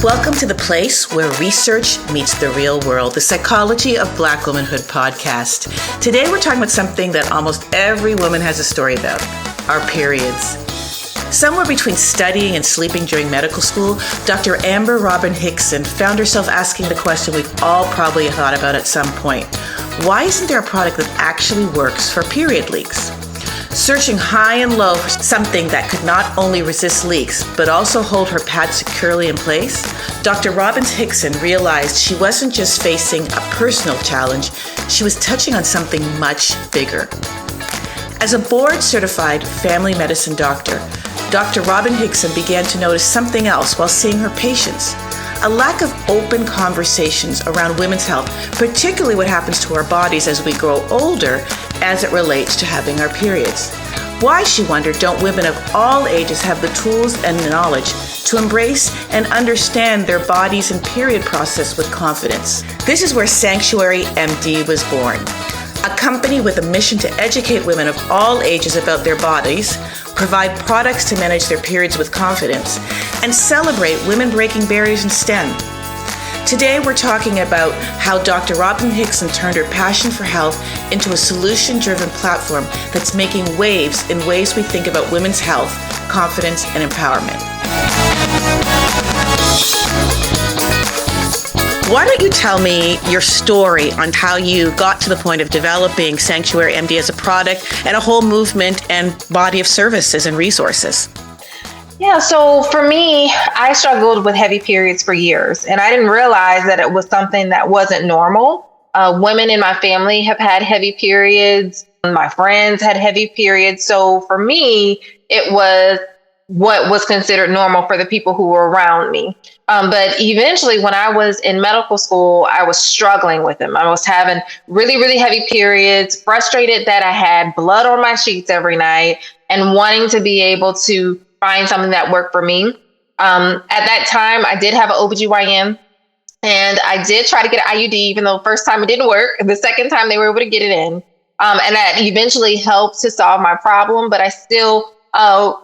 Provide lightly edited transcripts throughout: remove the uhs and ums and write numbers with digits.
Welcome to the place where research meets the real world, the Psychology of Black Womanhood podcast. Today we're talking about something that almost every woman has a story about, our periods. Somewhere between studying and sleeping during medical school, Dr. Amber Robin Hickson found herself asking the question we've all probably thought about at some point. Why isn't there a product that actually works for period leaks? Searching high and low for something that could not only resist leaks, but also hold her pad securely in place, Dr. Robbins Hickson realized she wasn't just facing a personal challenge, she was touching on something much bigger. As a board-certified family medicine doctor, Dr. Robin Hickson began to notice something else while seeing her patients. A lack of open conversations around women's health, particularly what happens to our bodies as we grow older as it relates to having our periods. Why, she wondered, don't women of all ages have the tools and the knowledge to embrace and understand their bodies and period process with confidence? This is where Sanctuary MD was born. A company with a mission to educate women of all ages about their bodies, provide products to manage their periods with confidence, and celebrate women breaking barriers in STEM. Today we're talking about how Dr. Robin Hickson turned her passion for health into a solution-driven platform that's making waves in ways we think about women's health, confidence, and empowerment. Why don't you tell me your story on how you got to the point of developing Sanctuary MD as a product and a whole movement and body of services and resources? Yeah, so for me, I struggled with heavy periods for years, and I didn't realize that it was something that wasn't normal. Women in my family have had heavy periods. My friends had heavy periods. So for me, it was what was considered normal for the people who were around me. But eventually, when I was in medical school, I was struggling with them. I was having really, really heavy periods, frustrated that I had blood on my sheets every night, and wanting to be able to find something that worked for me. At that time, I did have an OBGYN, and I did try to get an IUD, even though the first time it didn't work. The second time, they were able to get it in. And that eventually helped to solve my problem, but I still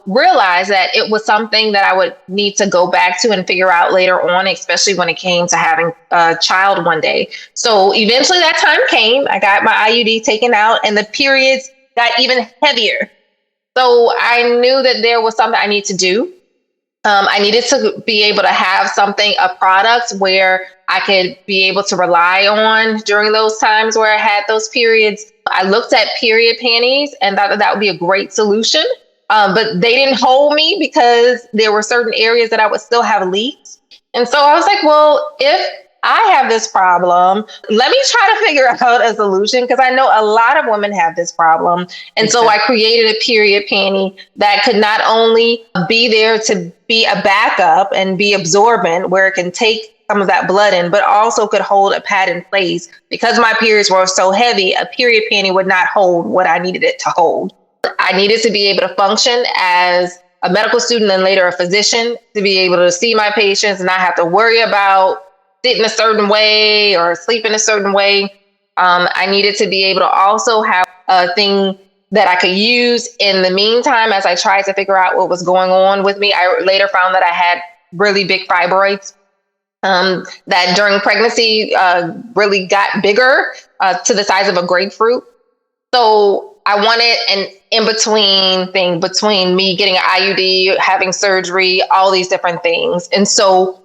realized that it was something that I would need to go back to and figure out later on, especially when it came to having a child one day. So eventually that time came. I got my IUD taken out and the periods got even heavier. So I knew that there was something I need to do. I needed to be able to have a product where I could be able to rely on during those times where I had those periods. I looked at period panties and thought that would be a great solution. But they didn't hold me because there were certain areas that I would still have leaks. And so I was like, well, if I have this problem, let me try to figure out a solution, because I know a lot of women have this problem. And so I created a period panty that could not only be there to be a backup and be absorbent where it can take some of that blood in, but also could hold a pad in place. Because my periods were so heavy, a period panty would not hold what I needed it to hold. I needed to be able to function as a medical student and later a physician, to be able to see my patients and not have to worry about sitting a certain way or sleep in a certain way. I needed to be able to also have a thing that I could use in the meantime as I tried to figure out what was going on with me. I later found that I had really big fibroids that during pregnancy really got bigger to the size of a grapefruit. So I wanted an in-between thing between me getting an IUD, having surgery, all these different things. And so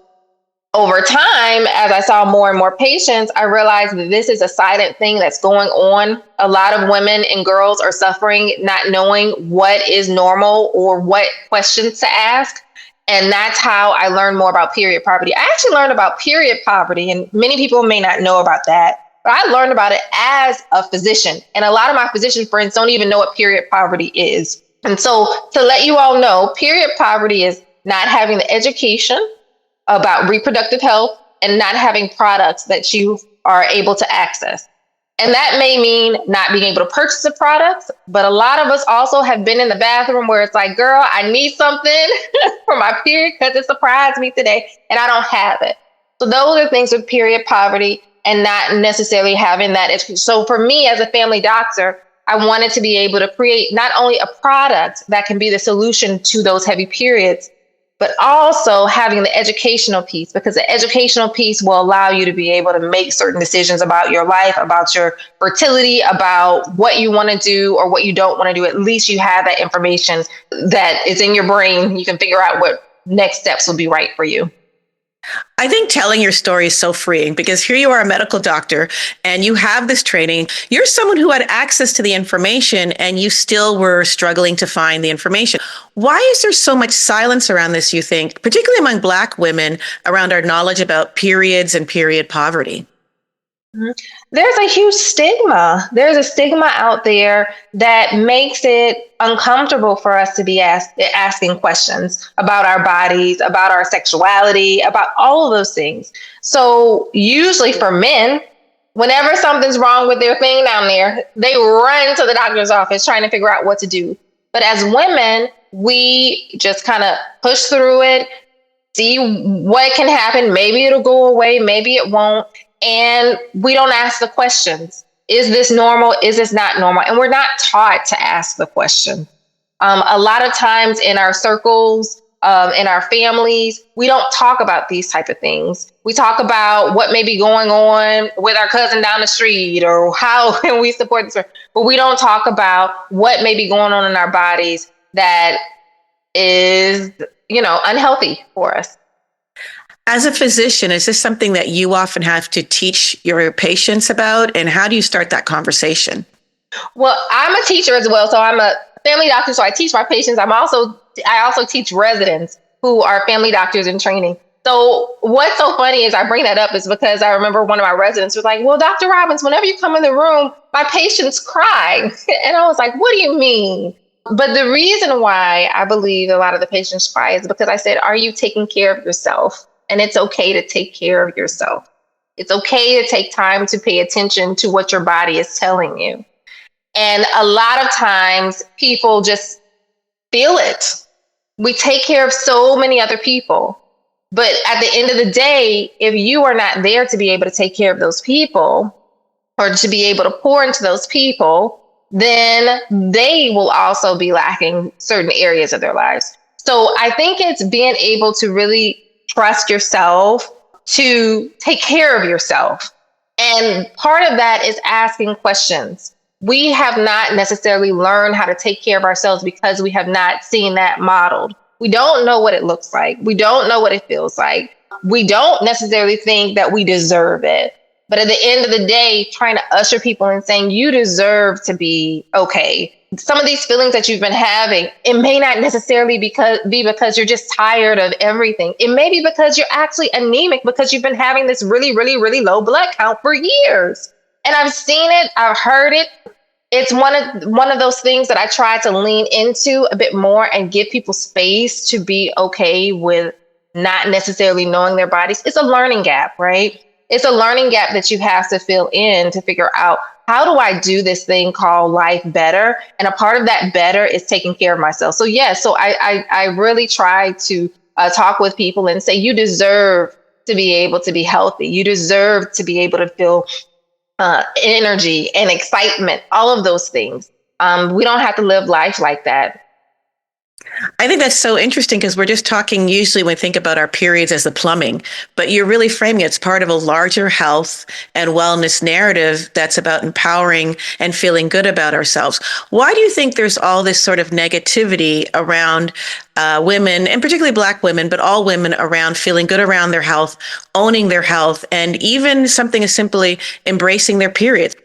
over time, as I saw more and more patients, I realized that this is a silent thing that's going on. A lot of women and girls are suffering, not knowing what is normal or what questions to ask. And that's how I learned more about period poverty. I actually learned about period poverty, and many people may not know about that. But I learned about it as a physician, and a lot of my physician friends don't even know what period poverty is. And so to let you all know, period poverty is not having the education about reproductive health and not having products that you are able to access. And that may mean not being able to purchase the products, but a lot of us also have been in the bathroom where it's like, girl, I need something for my period because it surprised me today and I don't have it. So those are things with period poverty and not necessarily having that. So for me as a family doctor, I wanted to be able to create not only a product that can be the solution to those heavy periods, but also having the educational piece, because the educational piece will allow you to be able to make certain decisions about your life, about your fertility, about what you want to do or what you don't want to do. At least you have that information that is in your brain. You can figure out what next steps will be right for you. I think telling your story is so freeing because here you are, a medical doctor, and you have this training. You're someone who had access to the information and you still were struggling to find the information. Why is there so much silence around this, you think, particularly among Black women, around our knowledge about periods and period poverty? There's a huge stigma. There's a stigma out there that makes it uncomfortable for us to be asking questions about our bodies, about our sexuality, about all of those things. So usually for men, whenever something's wrong with their thing down there, they run to the doctor's office trying to figure out what to do. But as women, we just kind of push through it, see what can happen. Maybe it'll go away, maybe it won't. And we don't ask the questions. Is this normal? Is this not normal? And we're not taught to ask the question. A lot of times in our circles, in our families, we don't talk about these type of things. We talk about what may be going on with our cousin down the street or how can we support this, but we don't talk about what may be going on in our bodies that is, unhealthy for us. As a physician, is this something that you often have to teach your patients about? And how do you start that conversation? Well, I'm a teacher as well. So I'm a family doctor. So I teach my patients. I also teach residents who are family doctors in training. So what's so funny is I bring that up is because I remember one of my residents was like, well, Dr. Robbins, whenever you come in the room, my patients cry. And I was like, what do you mean? But the reason why I believe a lot of the patients cry is because I said, are you taking care of yourself? And it's okay to take care of yourself. It's okay to take time to pay attention to what your body is telling you. And a lot of times people just feel it. We take care of so many other people. But at the end of the day, if you are not there to be able to take care of those people or to be able to pour into those people, then they will also be lacking certain areas of their lives. So I think it's being able to really trust yourself to take care of yourself. And part of that is asking questions. We have not necessarily learned how to take care of ourselves because we have not seen that modeled. We don't know what it looks like. We don't know what it feels like. We don't necessarily think that we deserve it. But at the end of the day, trying to usher people in saying you deserve to be okay. Some of these feelings that you've been having, it may not necessarily be because you're just tired of everything. It may be because you're actually anemic because you've been having this really, really, really low blood count for years. And I've seen it. I've heard it. It's one of those things that I try to lean into a bit more and give people space to be okay with not necessarily knowing their bodies. It's a learning gap, right? It's a learning gap that you have to fill in to figure out, how do I do this thing called life better? And a part of that better is taking care of myself. So yes, so I really try to talk with people and say, you deserve to be able to be healthy. You deserve to be able to feel energy and excitement, all of those things. We don't have to live life like that. I think that's so interesting because we're just talking usually when we think about our periods as the plumbing, but you're really framing it as part of a larger health and wellness narrative that's about empowering and feeling good about ourselves. Why do you think there's all this sort of negativity around women, and particularly Black women, but all women around feeling good around their health, owning their health, and even something as simply embracing their periods?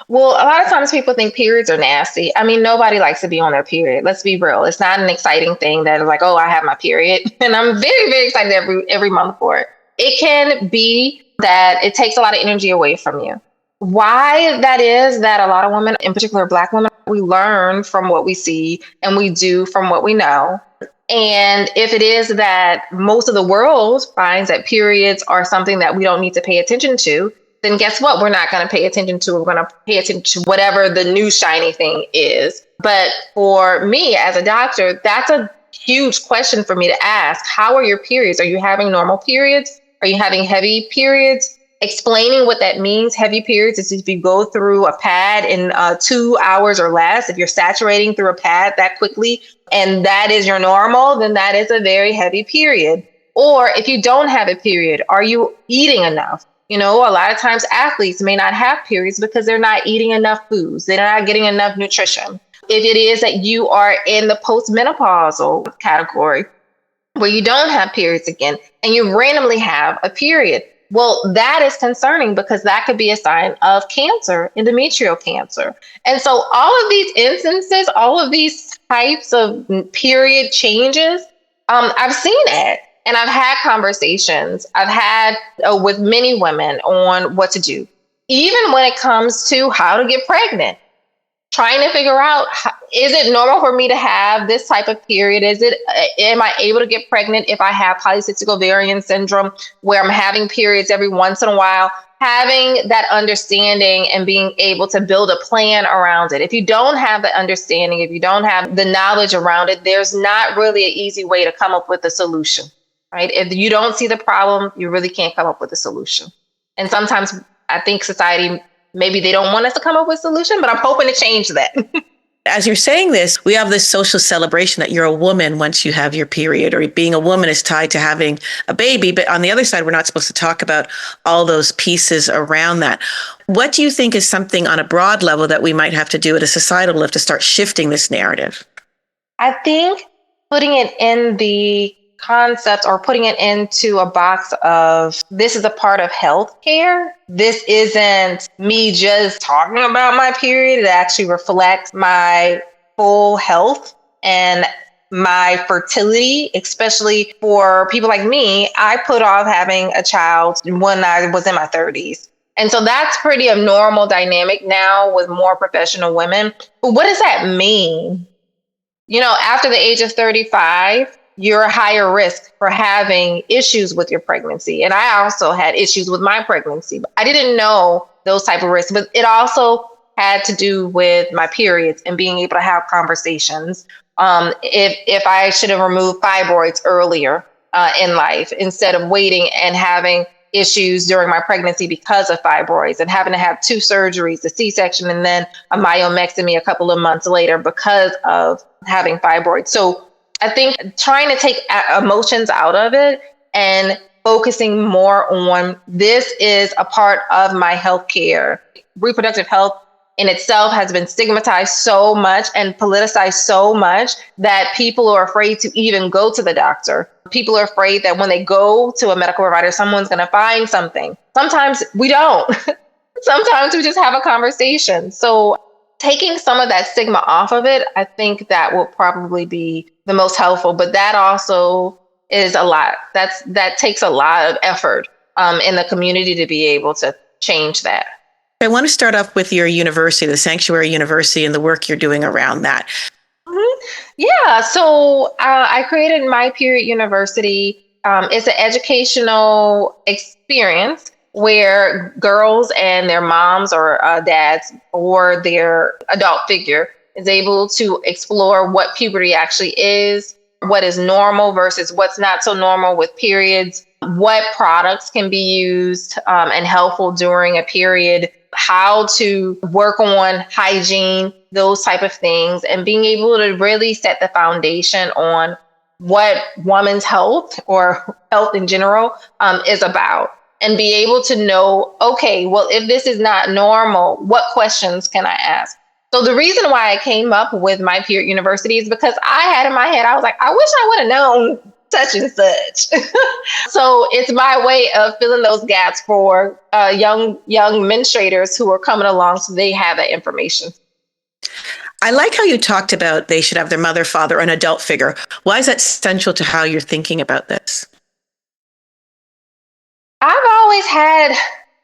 Well, a lot of times people think periods are nasty. I mean, nobody likes to be on their period. Let's be real. It's not an exciting thing that is like, oh, I have my period. And I'm very, very excited every month for it. It can be that it takes a lot of energy away from you. Why that is that a lot of women, in particular Black women, we learn from what we see and we do from what we know. And if it is that most of the world finds that periods are something that we don't need to pay attention to, then guess what? We're not going to pay attention to. We're going to pay attention to whatever the new shiny thing is. But for me as a doctor, that's a huge question for me to ask. How are your periods? Are you having normal periods? Are you having heavy periods? Explaining what that means. Heavy periods is if you go through a pad in 2 hours or less. If you're saturating through a pad that quickly, and that is your normal, then that is a very heavy period. Or if you don't have a period, are you eating enough? A lot of times athletes may not have periods because they're not eating enough foods. They're not getting enough nutrition. If it is that you are in the postmenopausal category where you don't have periods again and you randomly have a period, well, that is concerning because that could be a sign of cancer, endometrial cancer. And so all of these instances, all of these types of period changes, I've seen it. And I've had conversations I've had with many women on what to do, even when it comes to how to get pregnant, trying to figure out, is it normal for me to have this type of period? Am I able to get pregnant if I have polycystic ovarian syndrome, where I'm having periods every once in a while? Having that understanding and being able to build a plan around it. If you don't have the understanding, if you don't have the knowledge around it, there's not really an easy way to come up with a solution. Right? If you don't see the problem, you really can't come up with a solution. And sometimes I think society, maybe they don't want us to come up with a solution, but I'm hoping to change that. As you're saying this, we have this social celebration that you're a woman once you have your period, or being a woman is tied to having a baby. But on the other side, we're not supposed to talk about all those pieces around that. What do you think is something on a broad level that we might have to do at a societal level to start shifting this narrative? I think putting it in the concept or putting it into a box of this is a part of healthcare. This isn't me just talking about my period. It actually reflects my full health and my fertility, especially for people like me. I put off having a child when I was in my 30s. And so that's pretty a normal dynamic now with more professional women. But what does that mean? After the age of 35, you're a higher risk for having issues with your pregnancy. And I also had issues with my pregnancy. But I didn't know those type of risks, but it also had to do with my periods and being able to have conversations. If I should have removed fibroids earlier in life instead of waiting and having issues during my pregnancy because of fibroids and having to have 2 surgeries, a C-section, and then a myomectomy a couple of months later because of having fibroids. So I think trying to take emotions out of it and focusing more on this is a part of my healthcare. Reproductive health in itself has been stigmatized so much and politicized so much that people are afraid to even go to the doctor. People are afraid that when they go to a medical provider, someone's going to find something. Sometimes we don't. Sometimes we just have a conversation. So taking some of that stigma off of it, I think that will probably be the most helpful. But that also is a lot. That takes a lot of effort in the community to be able to change that. I want to start off with your university, the Sanctuary University, and the work you're doing around that. Mm-hmm. Yeah. So I created My Period University. It's an educational experience where girls and their moms or dads or their adult figure is able to explore what puberty actually is, what is normal versus what's not so normal with periods, what products can be used and helpful during a period, how to work on hygiene, those type of things, and being able to really set the foundation on what women's health or health in general is about. And be able to know, okay, well, if this is not normal, what questions can I ask? So the reason why I came up with My Period University is because I had in my head, I was like, I wish I would have known such and such. So it's my way of filling those gaps for young menstruators who are coming along so they have that information. I like how you talked about they should have their mother, father, an adult figure. Why is that central to how you're thinking about this? I've always had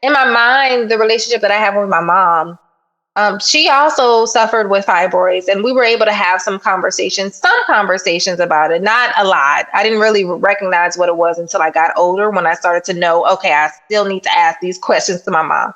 in my mind the relationship that I have with my mom. She also suffered with fibroids, and we were able to have some conversations about it, not a lot. I didn't really recognize what it was until I got older, when I started to know, okay, I still need to ask these questions to my mom.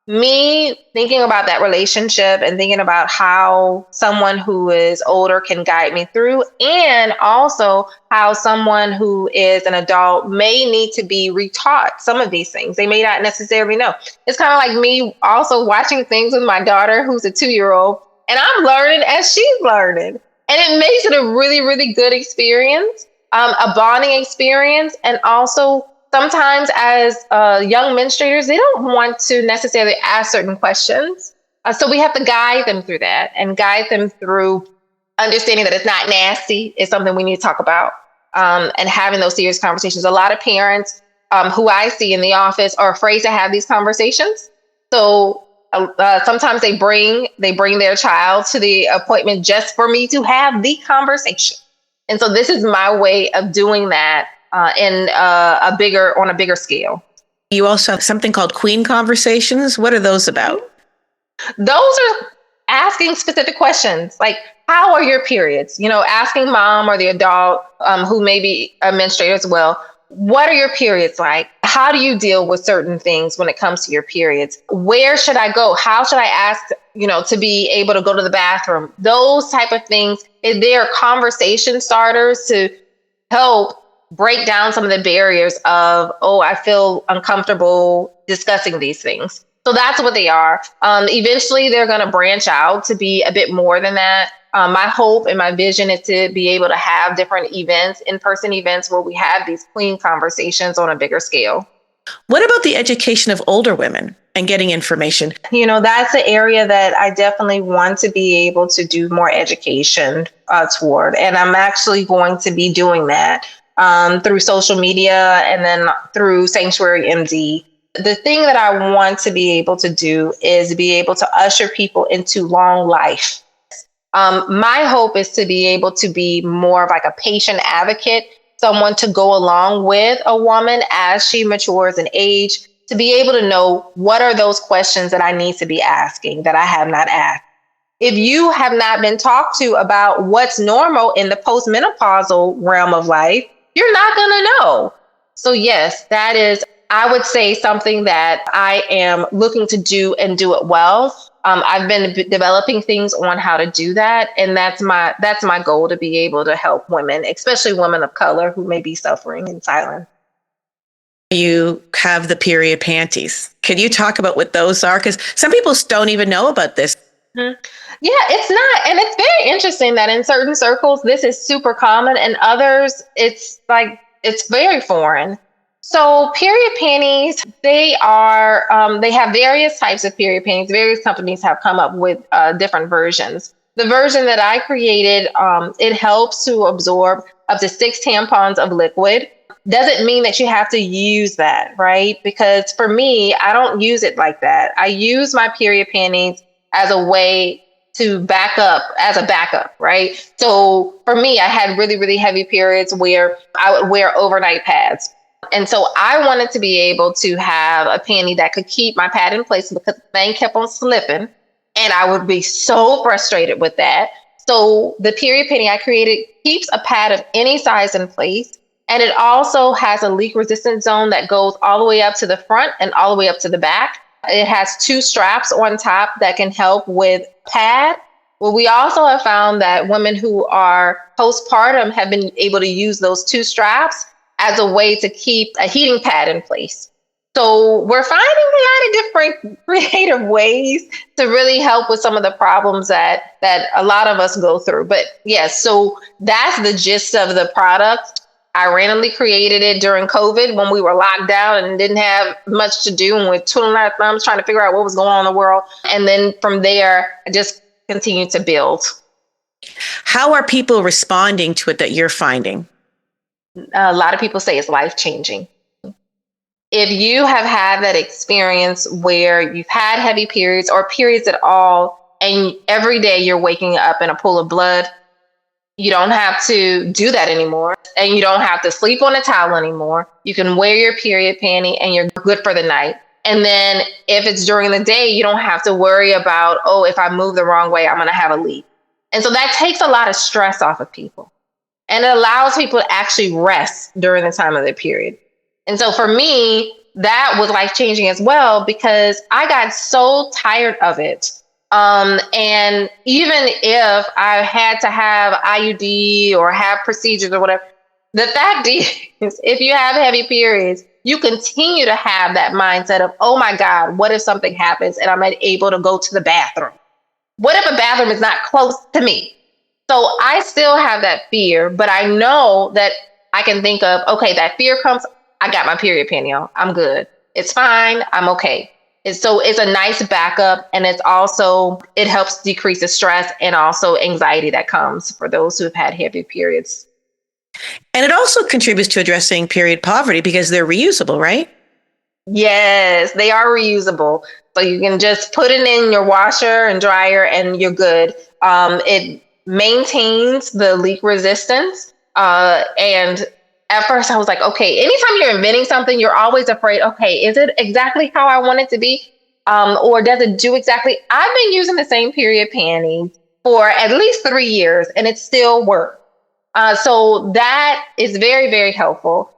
Me thinking about that relationship and thinking about how someone who is older can guide me through, and also how someone who is an adult may need to be retaught some of these things. They may not necessarily know. It's kind of like me also watching things with my daughter, who's a 2-year-old, and I'm learning as she's learning. And it makes it a really, really good experience, a bonding experience. And also sometimes as young menstruators, they don't want to necessarily ask certain questions. So we have to guide them through that and guide them through understanding that it's not nasty. It's something we need to talk about, and having those serious conversations. A lot of parents who I see in the office are afraid to have these conversations. So sometimes they bring their child to the appointment just for me to have the conversation. And so this is my way of doing that on a bigger scale. You also have something called Queen Conversations. What are those about? Those are asking specific questions like, how are your periods? Asking mom or the adult who may be a menstruator as well, what are your periods like? How do you deal with certain things when it comes to your periods? Where should I go? How should I ask, to be able to go to the bathroom? Those type of things. They're conversation starters to help break down some of the barriers of, I feel uncomfortable discussing these things. So that's what they are. Eventually, they're going to branch out to be a bit more than that. My hope and my vision is to be able to have different events, in-person events, where we have these queen conversations on a bigger scale. What about the education of older women and getting information? That's an area that I definitely want to be able to do more education toward. And I'm actually going to be doing that through social media and then through Sanctuary MD. The thing that I want to be able to do is be able to usher people into long life. My hope is to be able to be more of like a patient advocate, someone to go along with a woman as she matures in age, to be able to know what are those questions that I need to be asking that I have not asked. If you have not been talked to about what's normal in the postmenopausal realm of life, you're not going to know. So yes, that is, I would say, something that I am looking to do and do it well. I've been developing things on how to do that. And that's my goal, to be able to help women, especially women of color who may be suffering in silence. You have the period panties. Can you talk about what those are? Because some people don't even know about this. Mm-hmm. Yeah, it's not. And it's very interesting that in certain circles, this is super common, and others, it's very foreign. So period panties, they have various types of period panties. Various companies have come up with different versions. The version that I created, it helps to absorb up to 6 tampons of liquid. Doesn't mean that you have to use that, right? Because for me, I don't use it like that. I use my period panties as a way to as a backup, right? So for me, I had really, really heavy periods where I would wear overnight pads. And so I wanted to be able to have a panty that could keep my pad in place, because the thing kept on slipping. And I would be so frustrated with that. So the period panty I created keeps a pad of any size in place. And it also has a leak resistant zone that goes all the way up to the front and all the way up to the back. It has 2 straps on top that can help with pad. Well, we also have found that women who are postpartum have been able to use those 2 straps as a way to keep a heating pad in place. So we're finding a lot of different creative ways to really help with some of the problems that a lot of us go through. But yes, so that's the gist of the product. I randomly created it during COVID when we were locked down and didn't have much to do, and we're twiddling our thumbs trying to figure out what was going on in the world. And then from there, I just continued to build. How are people responding to it that you're finding? A lot of people say it's life-changing. If you have had that experience where you've had heavy periods or periods at all, and every day you're waking up in a pool of blood, you don't have to do that anymore. And you don't have to sleep on a towel anymore. You can wear your period panty and you're good for the night. And then if it's during the day, you don't have to worry about, if I move the wrong way, I'm going to have a leak. And so that takes a lot of stress off of people. And it allows people to actually rest during the time of their period. And so for me, that was life-changing as well, because I got so tired of it. And even if I had to have IUD or have procedures or whatever, the fact is, if you have heavy periods, you continue to have that mindset of, oh my God, what if something happens and I'm not able to go to the bathroom? What if a bathroom is not close to me? So I still have that fear, but I know that I can think of, okay, that fear comes, I got my period panty on. I'm good. It's fine. I'm okay. It's a nice backup. And it helps decrease the stress and also anxiety that comes for those who have had heavy periods. And it also contributes to addressing period poverty because they're reusable, right? Yes, they are reusable. So you can just put it in your washer and dryer and you're good. It maintains the leak resistance. And at first I was like, okay, anytime you're inventing something, you're always afraid, okay, is it exactly how I want it to be? Or does it do exactly? I've been using the same period panties for at least 3 years and it still works. So that is very, very helpful.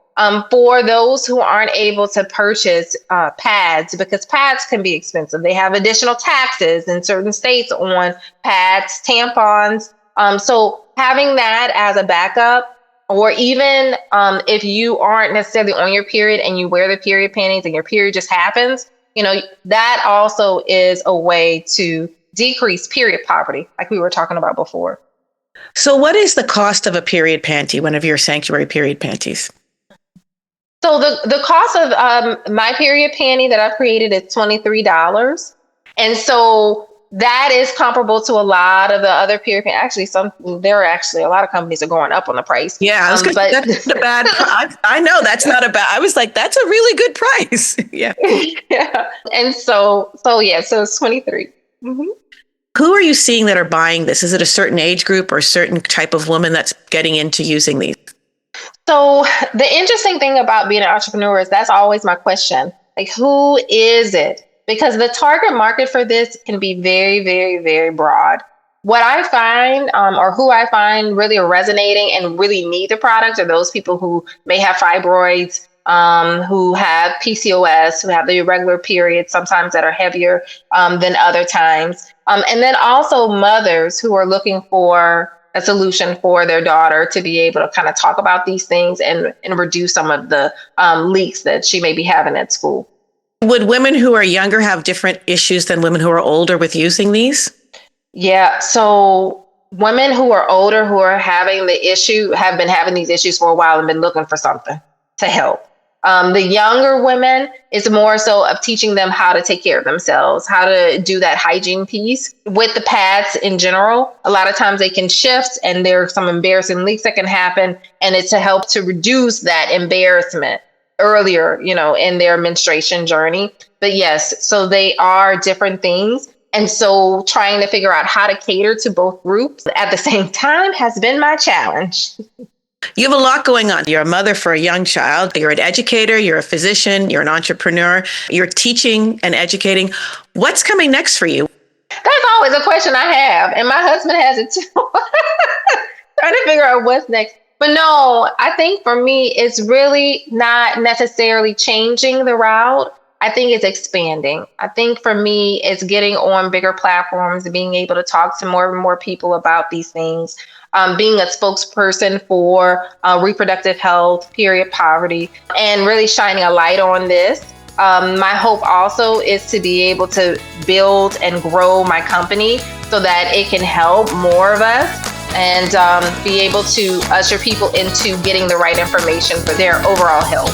For those who aren't able to purchase pads, because pads can be expensive. They have additional taxes in certain states on pads, tampons. So having that as a backup, or even if you aren't necessarily on your period and you wear the period panties and your period just happens, that also is a way to decrease period poverty, like we were talking about before. So what is the cost of a period panty, one of your sanctuary period panties? So the cost of my period panty that I've created is $23. And so that is comparable to a lot of the other period panties. Actually, a lot of companies are going up on the price. Yeah, that's not a bad. I know that's not a bad. I was like, that's a really good price. Yeah. Yeah. And so it's 23. Mm-hmm. Who are you seeing that are buying this? Is it a certain age group or a certain type of woman that's getting into using these? So the interesting thing about being an entrepreneur is that's always my question. Like, who is it? Because the target market for this can be very, very, very broad. What I find, or who I find really resonating and really need the product, are those people who may have fibroids, who have PCOS, who have the irregular periods, sometimes that are heavier than other times. And then also mothers who are looking for a solution for their daughter to be able to kind of talk about these things and reduce some of the leaks that she may be having at school. Would women who are younger have different issues than women who are older with using these? Yeah. So women who are older, who are having the issue, have been having these issues for a while and been looking for something to help. The younger women is more so of teaching them how to take care of themselves, how to do that hygiene piece. With the pads in general, a lot of times they can shift and there are some embarrassing leaks that can happen. And it's to help to reduce that embarrassment earlier, in their menstruation journey. But yes, so they are different things. And so trying to figure out how to cater to both groups at the same time has been my challenge. You have a lot going on. You're a mother for a young child. You're an educator. You're a physician. You're an entrepreneur. You're teaching and educating. What's coming next for you? That's always a question I have. And my husband has it too. Trying to figure out what's next. But no, I think for me, it's really not necessarily changing the route. I think it's expanding. I think for me, it's getting on bigger platforms, being able to talk to more and more people about these things. Being a spokesperson for reproductive health, period poverty, and really shining a light on this. My hope also is to be able to build and grow my company so that it can help more of us and be able to usher people into getting the right information for their overall health.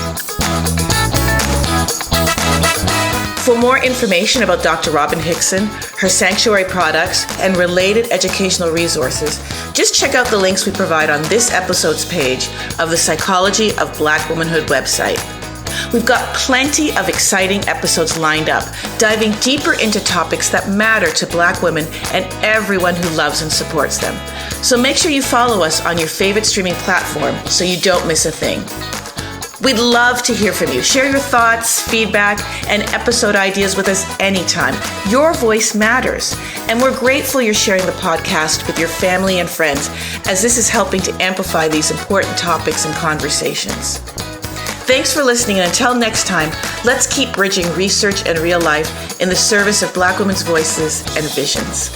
For more information about Dr. Robin Hickson, her sanctuary products, and related educational resources, just check out the links we provide on this episode's page of the Psychology of Black Womanhood website. We've got plenty of exciting episodes lined up, diving deeper into topics that matter to Black women and everyone who loves and supports them. So make sure you follow us on your favorite streaming platform so you don't miss a thing. We'd love to hear from you. Share your thoughts, feedback, and episode ideas with us anytime. Your voice matters, and we're grateful you're sharing the podcast with your family and friends, as this is helping to amplify these important topics and conversations. Thanks for listening, and until next time, let's keep bridging research and real life in the service of Black women's voices and visions.